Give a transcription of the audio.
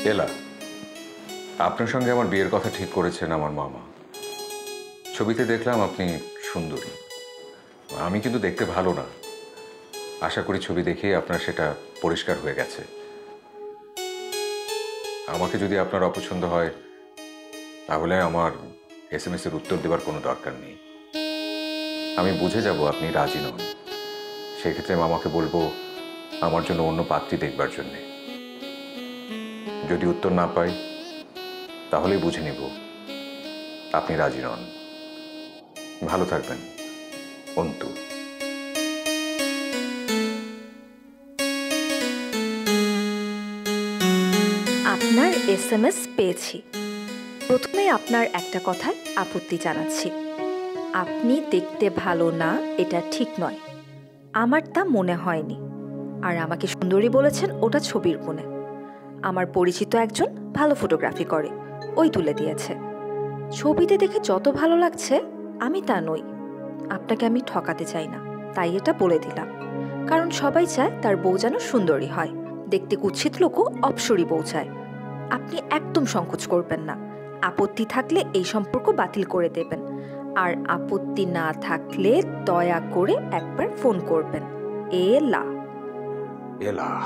এলা, আপনার সঙ্গে আমার বিয়ের কথা ঠিক করেছেন আমার মামা। ছবিতে দেখলাম আপনি সুন্দরী, আমি কিন্তু দেখতে ভালো না। আশা করি ছবি দেখেই আপনার সেটা পরিষ্কার হয়ে গেছে। আমাকে যদি আপনার অপছন্দ হয় তাহলে আমার SMS এর উত্তর দেওয়ার কোনো দরকার নেই। আমি বুঝে যাব আপনি রাজি নন। সেক্ষেত্রে মামাকে বলবো আমার জন্য অন্য পাত্রী দেখবার জন্যে। যদি উত্তর না পাই তাহলেই বুঝে নিব আপনি রাজি নন। ভালো থাকবেন, অন্তু। আপনার SMS পেয়েছি। প্রথমে আপনার একটা কথায় আপত্তি জানাচ্ছি। আপনি দেখতে ভালো না এটা ঠিক নয়, আমার তা মনে হয়নি। আর আমাকে সুন্দরী বলেছেন ওটা ছবির গুণে। আমার পরিচিত একজন ভালো ফটোগ্রাফি করে, ওই তুলে দিয়েছে। ছবিতে দেখে যত ভালো লাগছে আমি তা নই। আপনাকে আমি ঠকাতে চাই না, তাই এটা বলে দিলাম। কারণ সবাই চায় তার বউ যেন সুন্দরী হয়, দেখতে কুৎসিত লোকও অপসরী বউ চায়। আপনি একদম সংকোচ করবেন না। আপত্তি থাকলে এই সম্পর্ক বাতিল করে দেবেন, আর আপত্তি না থাকলে দয়া করে একবার ফোন করবেন। এলা। এলা।